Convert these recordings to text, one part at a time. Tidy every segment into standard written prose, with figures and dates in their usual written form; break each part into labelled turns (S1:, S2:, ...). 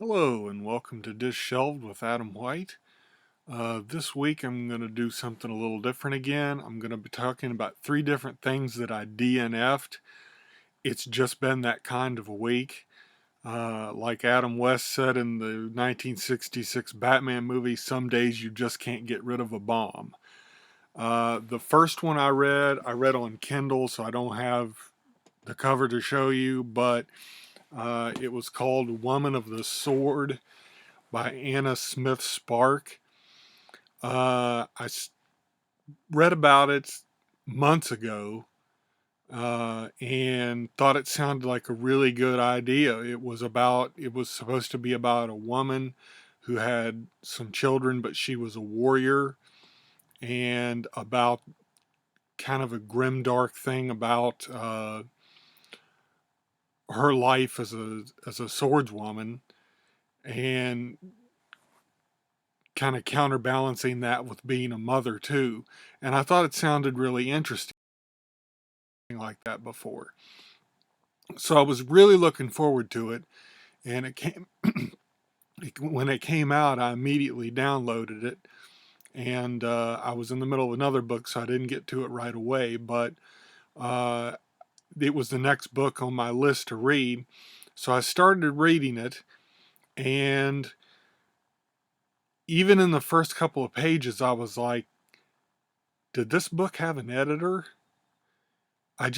S1: Hello and welcome to Dish Shelved with Adam White. This week I'm going to do something a little different again. I'm going to be talking about three different things that I DNF'd. It's just been that kind of a week. Like Adam West said in the 1966 Batman movie, some days you just can't get rid of a bomb. The first one I read on Kindle, so I don't have the cover to show you, but it was called Woman of the Sword by Anna Smith Spark. I read about it months ago and thought it sounded like a really good idea. It was supposed to be about a woman who had some children, but she was a warrior, and about kind of a grim, dark thing about her life as a swordswoman, and kind of counterbalancing that with being a mother too. And I thought it sounded really interesting like that before. So I was really looking forward to it, and when it came out, I immediately downloaded it, and I was in the middle of another book, so I didn't get to it right away, but uh, it was the next book on my list to read. So I started reading it, and even in the first couple of pages, I was like, did this book have an editor?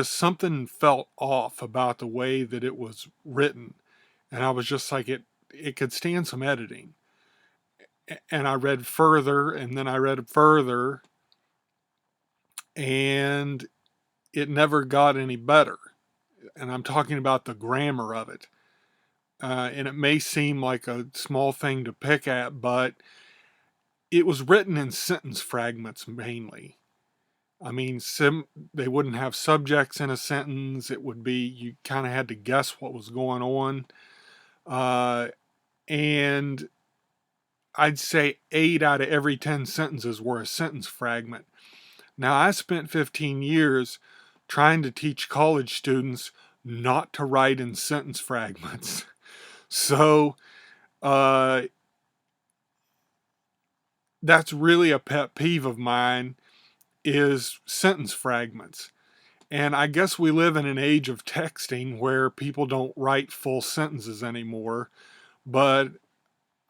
S1: Something felt off about the way that it was written. And I was just like, it could stand some editing. And I read further, and then I read further, and it never got any better. And I'm talking about the grammar of it. And it may seem like a small thing to pick at, but it was written in sentence fragments mainly. I mean, they wouldn't have subjects in a sentence. It would be, you kind of had to guess what was going on. Uh, and I'd say 8 out of every 10 sentences were a sentence fragment. Now, I spent 15 years trying to teach college students not to write in sentence fragments. So, uh, that's really a pet peeve of mine, is sentence fragments. And I guess we live in an age of texting where people don't write full sentences anymore, but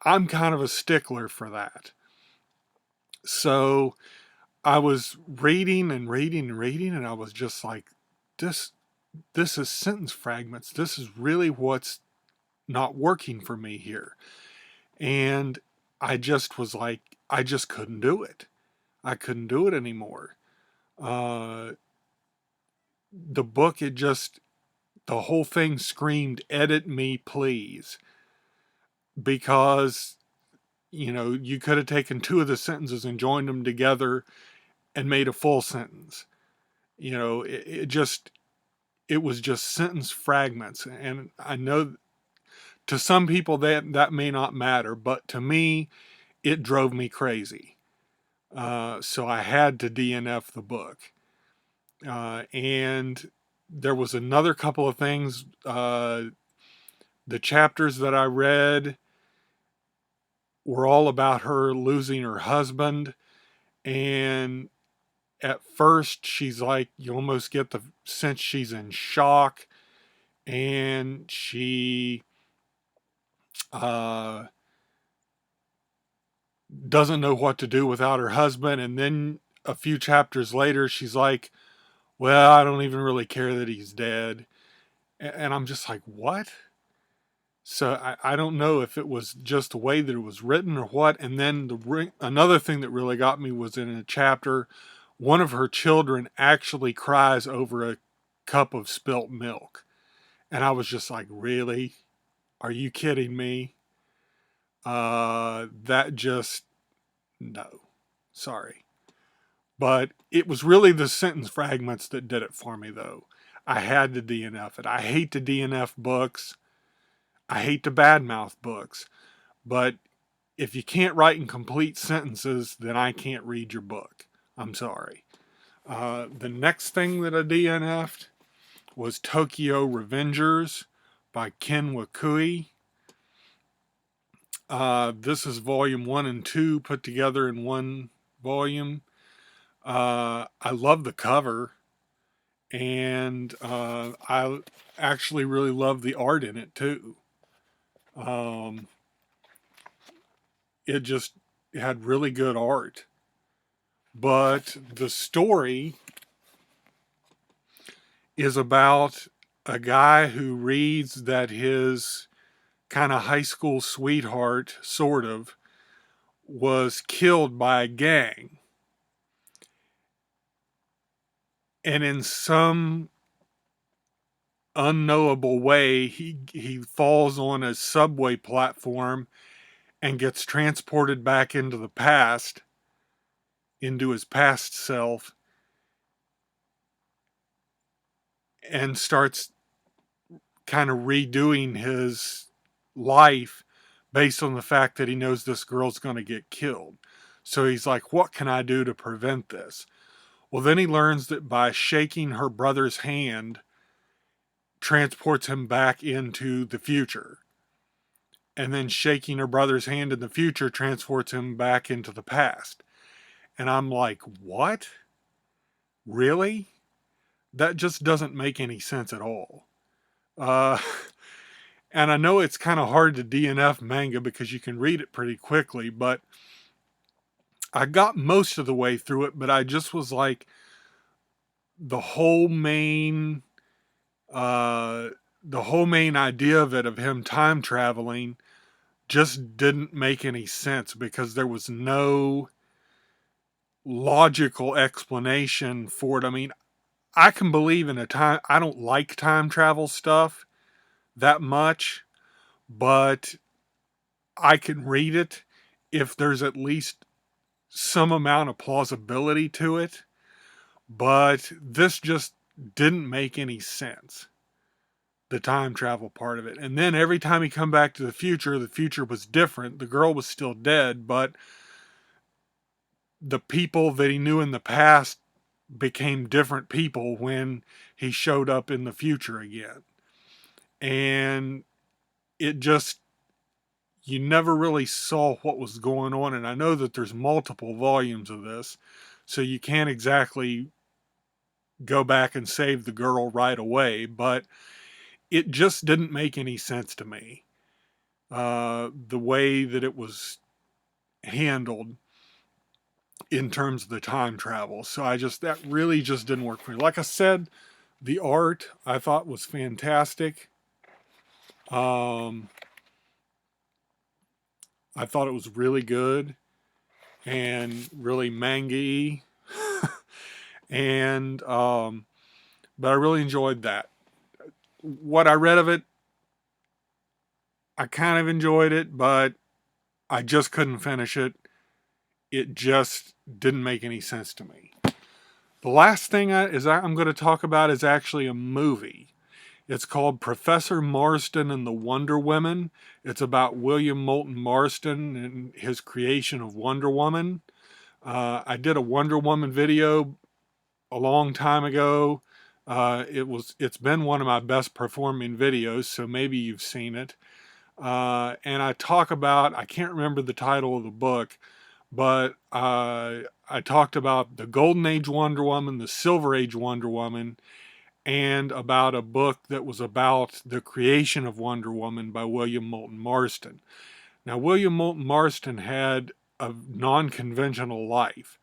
S1: I'm kind of a stickler for that. So I was reading and reading and reading, and I was just like, this this is sentence fragments. This is really what's not working for me here. And I just was like, I just couldn't do it. I couldn't do it anymore. Uh, the book, the whole thing screamed, edit me, please. Because, you could have taken two of the sentences and joined them together and made a full sentence. It was just sentence fragments. And I know to some people that may not matter, but to me, it drove me crazy. So I had to DNF the book. And there was another couple of things. The chapters that I read were all about her losing her husband. And at first, she's like, you almost get the sense she's in shock. And she uh, doesn't know what to do without her husband. And then a few chapters later, she's like, well, I don't even really care that he's dead. And I'm just like, what? So I don't know if it was just the way that it was written or what. And then another thing that really got me was in a chapter, one of her children actually cries over a cup of spilt milk. And I was just like, really? Are you kidding me? That just, no. Sorry. But it was really the sentence fragments that did it for me, though. I had to DNF it. I hate to DNF books. I hate to badmouth books. But if you can't write in complete sentences, then I can't read your book. I'm sorry. The next thing that I DNF'd was Tokyo Revengers by Ken Wakui. This is volume 1 and 2 put together in one volume. I love the cover, and I actually really love the art in it too. Um, it just had really good art. But the story is about a guy who reads that his kind of high school sweetheart, sort of, was killed by a gang. And in some unknowable way, he falls on a subway platform and gets transported back into the past, into his past self, and starts kind of redoing his life based on the fact that he knows this girl's going to get killed. So he's like, what can I do to prevent this? Well, then he learns that by shaking her brother's hand transports him back into the future. And then shaking her brother's hand in the future transports him back into the past. And I'm like, what? Really? That just doesn't make any sense at all. Uh, and I know it's kind of hard to DNF manga because you can read it pretty quickly, but I got most of the way through it, but I just was like, the whole main, uh, the whole main idea of it, of him time traveling, just didn't make any sense because there was no logical explanation for it. I mean, I can believe in a time, I don't like time travel stuff that much, but I can read it if there's at least some amount of plausibility to it. But this just didn't make any sense, the time travel part of it. And then every time he come back to the future was different. The girl was still dead, but the people that he knew in the past became different people when he showed up in the future again. And it just, you never really saw what was going on. And I know that there's multiple volumes of this, so you can't exactly go back and save the girl right away, but it just didn't make any sense to me. The way that it was handled in terms of the time travel. So that really just didn't work for me. Like I said, the art I thought was fantastic. Um, I thought it was really good and really manga-y. and, but I really enjoyed that. What I read of it, I kind of enjoyed it, but I just couldn't finish it. It just didn't make any sense to me. The last thing I'm going to talk about is actually a movie. It's called Professor Marston and the Wonder Women. It's about William Moulton Marston and his creation of Wonder Woman. I did a Wonder Woman video a long time ago. It's been one of my best performing videos, so maybe you've seen it. And I talk about, I can't remember the title of the book, but I talked about the Golden Age Wonder Woman, the Silver Age Wonder Woman, and about a book that was about the creation of Wonder Woman by William Moulton Marston. Now, William Moulton Marston had a non-conventional life.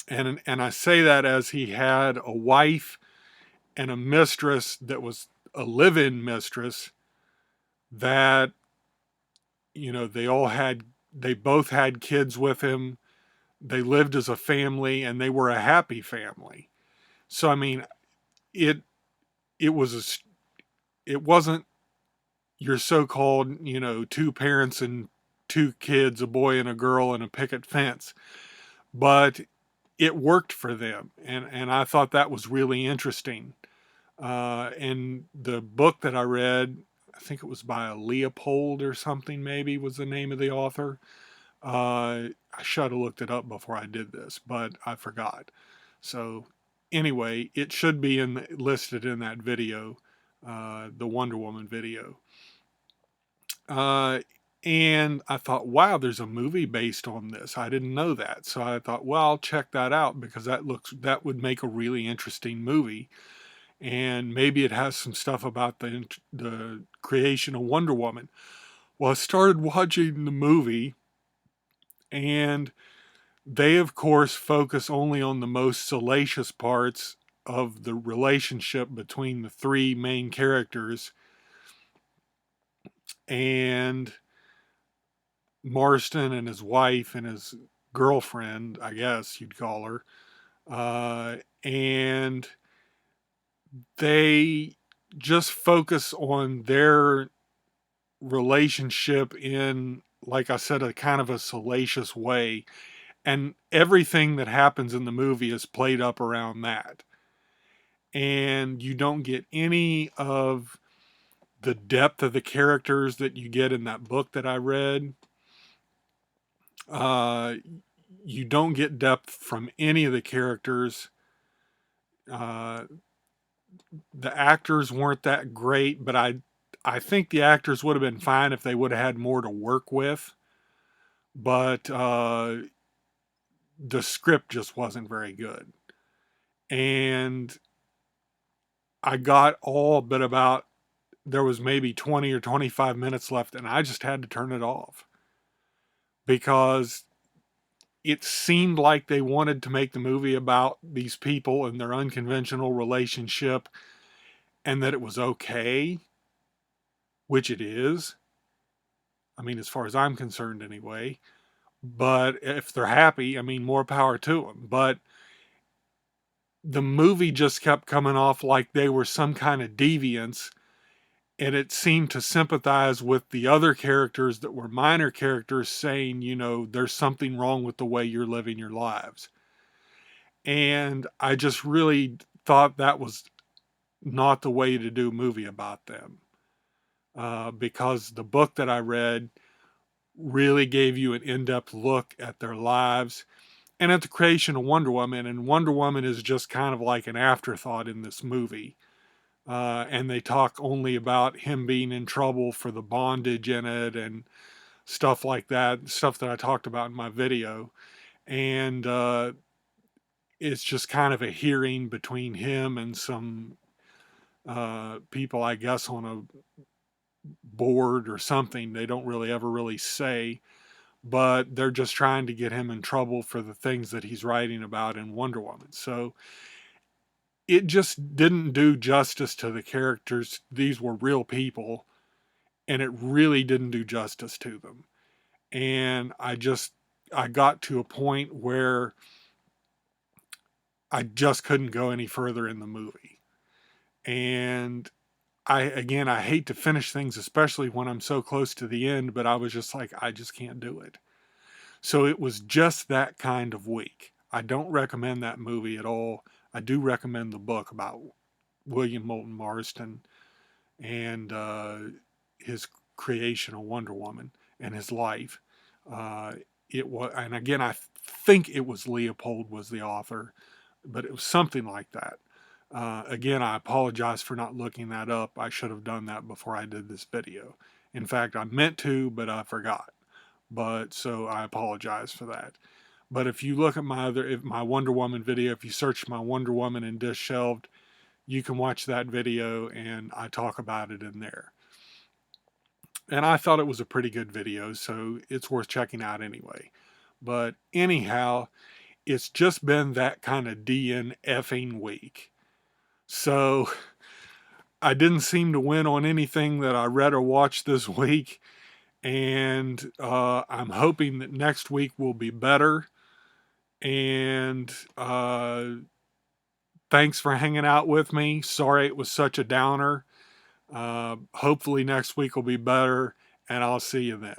S1: And I say that as he had a wife and a mistress that was a live-in mistress that, they both had kids with him. They lived as a family and they were a happy family. So, I mean, it wasn't your so-called, two parents and two kids, a boy and a girl and a picket fence, but it worked for them. And I thought that was really interesting. And the book that I read, I think it was by a Leopold or something, maybe was the name of the author. I should have looked it up before I did this, but I forgot. So anyway, it should be listed in that video, the Wonder Woman video. Uh, And I thought, wow, there's a movie based on this. I didn't know that. So I thought, well, I'll check that out because that would make a really interesting movie. And maybe it has some stuff about the creation of Wonder Woman. Well, I started watching the movie, and they, of course, focus only on the most salacious parts of the relationship between the three main characters and Marston and his wife and his girlfriend, I guess you'd call her. And they just focus on their relationship in, like I said, a kind of a salacious way. And everything that happens in the movie is played up around that. And you don't get any of the depth of the characters that you get in that book that I read. Uh, you don't get depth from any of the characters. Uh, the actors weren't that great, but I think the actors would have been fine if they would have had more to work with. But the script just wasn't very good. And I got all but about, there was maybe 20 or 25 minutes left, and I just had to turn it off because it seemed like they wanted to make the movie about these people and their unconventional relationship, and that it was okay, which it is. I mean, as far as I'm concerned, anyway. But if they're happy, I mean, more power to them. But the movie just kept coming off like they were some kind of deviants, and it seemed to sympathize with the other characters that were minor characters saying, you know, there's something wrong with the way you're living your lives. And I just really thought that was not the way to do a movie about them. Because the book that I read really gave you an in-depth look at their lives and at the creation of Wonder Woman. And Wonder Woman is just kind of like an afterthought in this movie. And they talk only about him being in trouble for the bondage in it and stuff like that, stuff that I talked about in my video. And it's just kind of a hearing between him and some people, I guess, on a board or something. They don't really ever really say, but they're just trying to get him in trouble for the things that he's writing about in Wonder Woman. So it just didn't do justice to the characters. These were real people, and it really didn't do justice to them. And I got to a point where I just couldn't go any further in the movie. And I hate to finish things, especially when I'm so close to the end, but I was just like, I just can't do it. So it was just that kind of week. I don't recommend that movie at all. I do recommend the book about William Moulton Marston and his creation of Wonder Woman and his life. It was, and again, I think it was Leopold was the author, but it was something like that. Again, I apologize for not looking that up. I should have done that before I did this video. In fact, I meant to, but I forgot. But so I apologize for that. But if you look at my Wonder Woman video, if you search my Wonder Woman and Dish Shelved, you can watch that video and I talk about it in there. And I thought it was a pretty good video, so it's worth checking out anyway. But anyhow, it's just been that kind of DNFing week. So I didn't seem to win on anything that I read or watched this week. And I'm hoping that next week will be better. And thanks for hanging out with me. Sorry it was such a downer. Hopefully next week will be better, and I'll see you then.